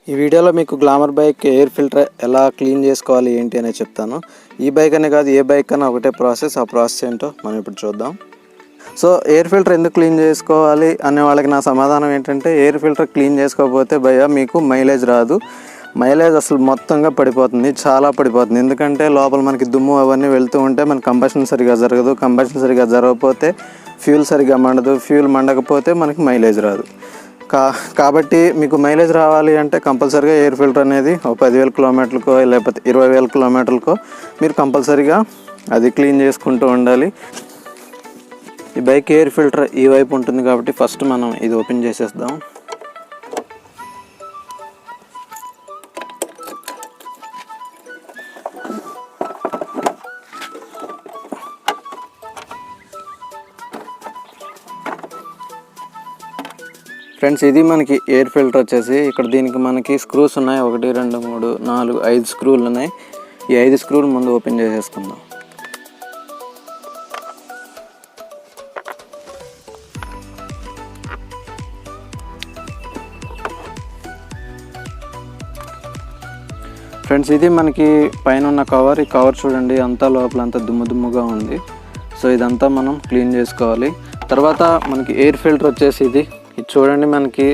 ఈ వీడియోలో మీకు గ్లామర్ బైక్ ఎయిర్ ఫిల్టర్ ఎలా క్లీన్ చేసుకోవాలి ఏంటి అనేది చెప్తాను. ఈ బైక్ అనే కాదు, ఏ బైక్ అన్నా ఒకటే ప్రాసెస్. ఆ ప్రాసెస్ ఏంటో మనం ఇప్పుడు చూద్దాం. సో ఎయిర్ ఫిల్టర్ ఎందుకు క్లీన్ చేసుకోవాలి అనే వాళ్ళకి నా సమాధానం ఏంటంటే, ఎయిర్ ఫిల్టర్ క్లీన్ చేసుకోకపోతే భయ్యా మీకు మైలేజ్ రాదు. మైలేజ్ అసలు మొత్తంగా పడిపోతుంది, చాలా పడిపోతుంది. ఎందుకంటే లోపల మనకి దుమ్ము అవన్నీ వెళ్తూ ఉంటే మన కంబషన్ సరిగా జరగదు. కంబషన్ సరిగా జరగకపోతే ఫ్యూల్ సరిగా మండదు. ఫ్యూల్ మండకపోతే మనకి మైలేజ్ రాదు. కాబట్టి మీకు మైలేజ్ రావాలి అంటే కంపల్సరీగా ఎయిర్ ఫిల్టర్ అనేది ఒక 10,000 కిలోమీటర్లకో లేకపోతే 20,000 కిలోమీటర్లకో మీరు కంపల్సరీగా అది క్లీన్ చేసుకుంటూ ఉండాలి. ఈ బైక్ ఎయిర్ ఫిల్టర్ ఈ వైపు ఉంటుంది కాబట్టి ఫస్ట్ మనం ఇది ఓపెన్ చేసేద్దాం. ఫ్రెండ్స్, ఇది మనకి ఎయిర్ ఫిల్టర్ వచ్చేసి ఇక్కడ దీనికి మనకి స్క్రూస్ ఉన్నాయి. 1 2 3 4 5 స్క్రూలు ఉన్నాయి. ఈ 5 స్క్రూలు ముందు ఓపెన్ చేసేసుకుందాం. ఫ్రెండ్స్, ఇది మనకి పైన ఉన్న కవర్. ఈ కవర్ చూడండి, అంతా లోపల అంతా దుమ్ముగా ఉంది. సో ఇదంతా మనం క్లీన్ చేసుకోవాలి. తర్వాత మనకి ఎయిర్ ఫిల్టర్ వచ్చేసి ఇది చూడండి, మనకి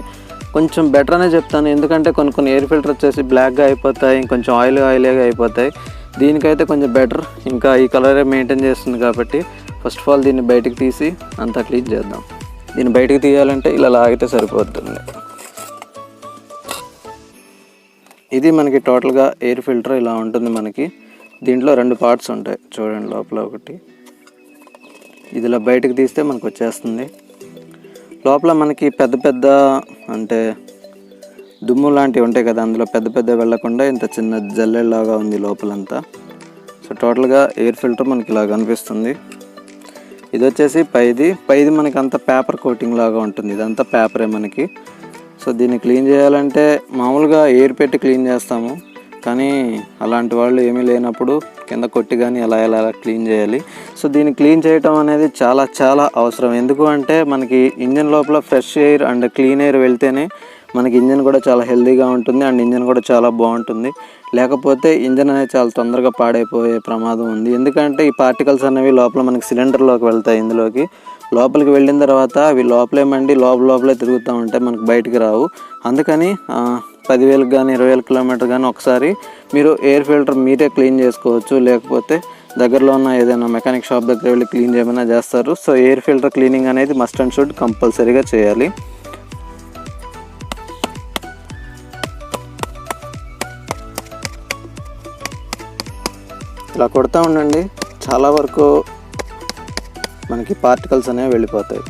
కొంచెం బెటర్ అనే చెప్తాను. ఎందుకంటే కొన్ని ఎయిర్ ఫిల్టర్ వచ్చేసి బ్లాక్గా అయిపోతాయి, ఇంకొంచెం ఆయిలీగా అయిపోతాయి. దీనికైతే కొంచెం బెటర్, ఇంకా ఈ కలరే మెయింటైన్ చేస్తుంది కాబట్టి ఫస్ట్ ఆఫ్ ఆల్ దీన్ని బయటికి తీసి అంతా క్లీన్ చేద్దాం. దీన్ని బయటికి తీయాలంటే ఇలా లాగితే సరిపోతుంది. ఇది మనకి టోటల్గా ఎయిర్ ఫిల్టర్ ఇలా ఉంటుంది. మనకి దీంట్లో 2 పార్ట్స్ ఉంటాయి చూడండి. లోపల ఒకటి, ఇది ఇలా బయటకు తీస్తే మనకు వచ్చేస్తుంది. లోపల మనకి పెద్ద అంటే దుమ్ము లాంటివి ఉంటాయి కదా, అందులో పెద్ద వెళ్ళకుండా ఇంత చిన్న జల్లెల్లాగా ఉంది లోపలంతా. సో టోటల్గా ఎయిర్ ఫిల్టర్ మనకి ఇలా కనిపిస్తుంది. ఇది వచ్చేసి పైది మనకి అంతా పేపర్ కోటింగ్ లాగా ఉంటుంది. ఇదంతా పేపరే మనకి. సో దీన్ని క్లీన్ చేయాలంటే మామూలుగా ఎయిర్ పెట్టి క్లీన్ చేస్తాము, కానీ అలాంటి వాళ్ళు ఏమీ లేనప్పుడు కింద కొట్టి కానీ ఎలా క్లీన్ చేయాలి. సో దీన్ని క్లీన్ చేయటం అనేది చాలా అవసరం. ఎందుకు అంటే మనకి ఇంజన్ లోపల fresh air and clean air వెళ్తేనే మనకి ఇంజన్ కూడా చాలా హెల్తీగా ఉంటుంది అండ్ ఇంజన్ కూడా చాలా బాగుంటుంది. లేకపోతే ఇంజన్ అనేది చాలా తొందరగా పాడైపోయే ప్రమాదం ఉంది. ఎందుకంటే ఈ పార్టికల్స్ అనేవి లోపల మనకి సిలిండర్లోకి వెళ్తాయి. ఇందులోకి లోపలికి వెళ్ళిన తర్వాత అవి లోపలే మండి లోపలే తిరుగుతూ ఉంటాయి, మనకు బయటికి రావు. అందుకని 10,000 కానీ 20,000 కిలోమీటర్ కానీ ఒకసారి మీరు ఎయిర్ ఫిల్టర్ మీరే క్లీన్ చేసుకోవచ్చు. లేకపోతే దగ్గరలో ఉన్న ఏదైనా మెకానిక్ షాప్ దగ్గర వెళ్ళి క్లీన్ చేయమన్నా చేస్తారు. సో ఎయిర్ ఫిల్టర్ క్లీనింగ్ అనేది మస్ట్ అండ్ షుడ్ కంపల్సరీగా చేయాలి. ఇలా కొడతా ఉండండి, చాలా వరకు మనకి పార్టికల్స్ అనేవి వెళ్ళిపోతాయి.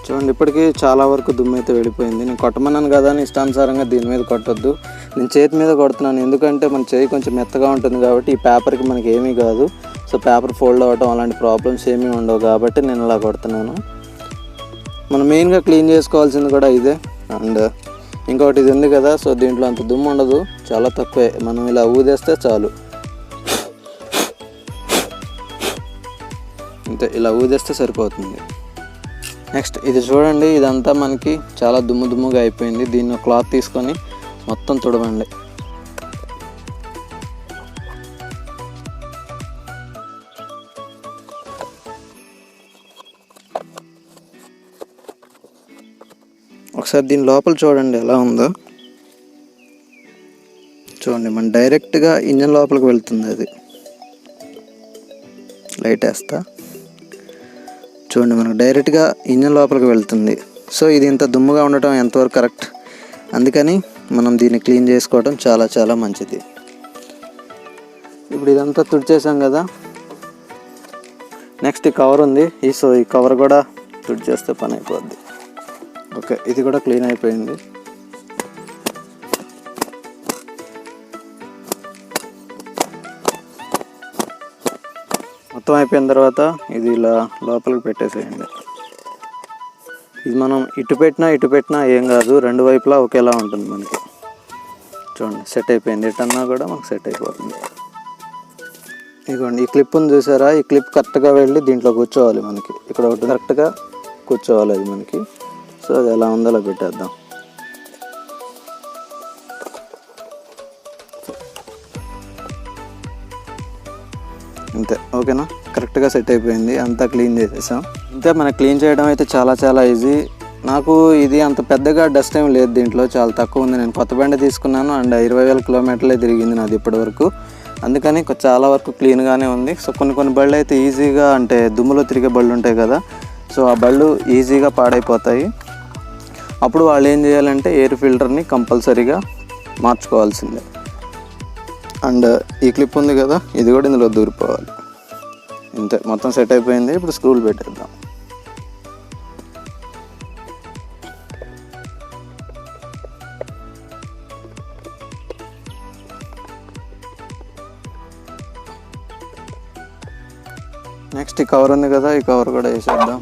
చూడండి, ఇప్పటికీ చాలా వరకు దుమ్ము అయితే వెళ్ళిపోయింది. నేను కొట్టమన్నాను కదా అని ఇష్టానుసారంగా దీని మీద కొట్టొద్దు. నేను చేతి మీద కొడుతున్నాను, ఎందుకంటే మన చేయి కొంచెం మెత్తగా ఉంటుంది కాబట్టి ఈ పేపర్కి మనకి ఏమీ కాదు. సో పేపర్ ఫోల్డ్ అవ్వటం అలాంటి ప్రాబ్లమ్స్ ఏమీ ఉండవు కాబట్టి నేను ఇలా కొడుతున్నాను. మనం మెయిన్గా క్లీన్ చేసుకోవాల్సింది కూడా ఇదే. అండ్ ఇంకొకటి ఇది ఉంది కదా, సో దీంట్లో అంత దుమ్ము ఉండదు, చాలా తక్కువే. మనం ఇలా ఊదేస్తే చాలు, అంతే, ఇలా ఊదేస్తే సరిపోతుంది. నెక్స్ట్ ఇది చూడండి, ఇదంతా మనకి చాలా దుమ్ముగా అయిపోయింది. దీన్ని క్లాత్ తీసుకొని మొత్తం తుడవండి. ఒకసారి దీని లోపల చూడండి ఎలా ఉందో. చూడండి, మనం డైరెక్ట్గా ఇంజన్ లోపలికి వెళ్తుంది. అది లైట్ వేస్తా చూడండి, మనకు డైరెక్ట్గా ఇంజన్ లోపలికి వెళ్తుంది. సో ఇది ఇంత దుమ్ముగా ఉండటం ఎంతవరకు కరెక్ట్? అందుకని మనం దీన్ని క్లీన్ చేసుకోవడం చాలా మంచిది. ఇప్పుడు ఇదంతా తుడిచేసాం కదా, నెక్స్ట్ ఈ కవర్ ఉంది. ఈ కవర్ కూడా తుడిచేస్తే పని అయిపోద్ది. ఓకే, ఇది కూడా క్లీన్ అయిపోయింది. మొత్తం అయిపోయిన తర్వాత ఇది ఇలా లోపలికి పెట్టేసేయండి. ఇది మనం ఇటు పెట్టినా ఏం కాదు, రెండు వైపులా ఒకేలా ఉంటుంది మనకి. చూడండి సెట్ అయిపోయింది. ఎటన్నా కూడా మనకు సెట్ అయిపోతుంది. ఇదిగోండి ఈ క్లిప్ ఉంది చూసారా, ఈ క్లిప్ కరెక్ట్గా వెళ్ళి దీంట్లో కూర్చోవాలి. మనకి ఇక్కడ ఒకటి కరెక్ట్గా కూర్చోవాలి అది మనకి. సో అది ఎలా ఉందో అలా పెట్టేద్దాం. అంతే, ఓకేనా, కరెక్ట్గా సెట్ అయిపోయింది. అంతా క్లీన్ చేసేసాం. అంతే, మనకి క్లీన్ చేయడం అయితే చాలా చాలా ఈజీ. నాకు ఇది అంత పెద్దగా డస్ట్ ఏం లేదు దీంట్లో, చాలా తక్కువ ఉంది. నేను కొత్త బండి తీసుకున్నాను అండ్ 20,000 కిలోమీటర్లే తిరిగింది నాది ఇప్పటి వరకు. అందుకని చాలా వరకు క్లీన్గానే ఉంది. సో కొన్ని బళ్ళు అయితే ఈజీగా, అంటే దుమ్ములో తిరిగే బళ్ళు ఉంటాయి కదా, సో ఆ బళ్ళు ఈజీగా పాడైపోతాయి. అప్పుడు వాళ్ళు ఏం చేయాలంటే ఎయిర్ ఫిల్టర్ని కంపల్సరీగా మార్చుకోవాల్సిందే. అండ్ ఈ క్లిప్ ఉంది కదా, ఇది కూడా ఇందులో దూరిపోవాలి. ఇంతే, మొత్తం సెట్ అయిపోయింది. ఇప్పుడు స్క్రూలు పెట్టేద్దాం. నెక్స్ట్ ఈ కవర్ ఉంది కదా, ఈ కవర్ కూడా వేసేద్దాం.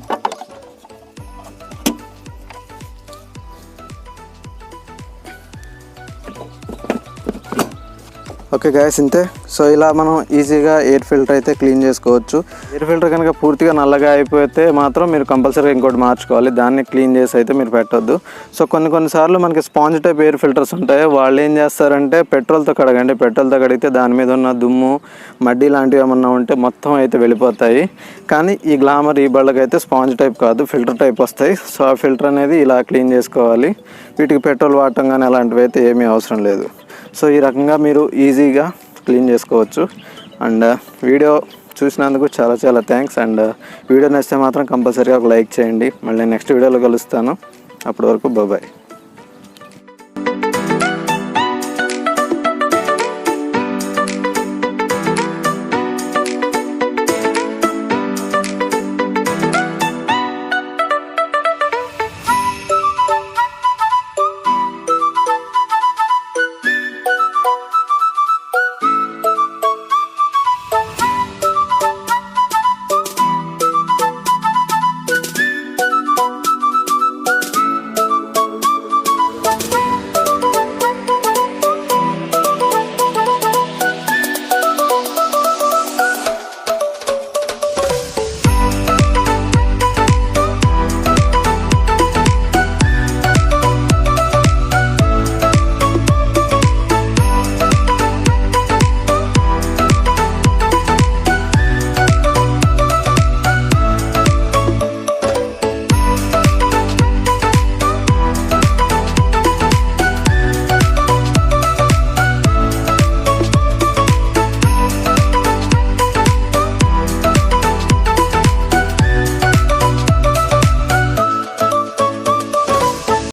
ఓకే గాయస్, ఇంతే. సో ఇలా మనం ఈజీగా ఎయిర్ ఫిల్టర్ అయితే క్లీన్ చేసుకోవచ్చు. ఎయిర్ ఫిల్టర్ కనుక పూర్తిగా నల్లగా అయిపోతే మాత్రం మీరు కంపల్సరీగా ఇంకోటి మార్చుకోవాలి. దాన్ని క్లీన్ చేసి అయితే మీరు పెట్టొద్దు. సో కొన్నిసార్లు మనకి స్పాంజ్ టైప్ ఎయిర్ ఫిల్టర్స్ ఉంటాయి. వాళ్ళు ఏం చేస్తారంటే పెట్రోల్తో కడగండి. పెట్రోల్తో కడిగితే దాని మీద ఉన్న దుమ్ము, మడ్డి లాంటివి ఏమన్నా ఉంటే మొత్తం అయితే వెళ్ళిపోతాయి. కానీ ఈ గ్లామర్ ఈ బళ్ళకైతే స్పాంజ్ టైప్ కాదు, ఫిల్టర్ టైప్ వస్తాయి. సో ఆ ఫిల్టర్ అనేది ఇలా క్లీన్ చేసుకోవాలి. వీటికి పెట్రోల్ వాడటం కానీ అలాంటివి అయితే ఏమీ అవసరం లేదు. సో ఈ రకంగా మీరు ఈజీగా క్లీన్ చేసుకోవచ్చు. అండ్ వీడియో చూసినందుకు చాలా చాలా థ్యాంక్స్. అండ్ వీడియో నచ్చితే మాత్రం కంపల్సరీగా ఒక లైక్ చేయండి. మళ్ళీ నెక్స్ట్ వీడియోలో కలుస్తాను. అప్పటి వరకు బాయ్.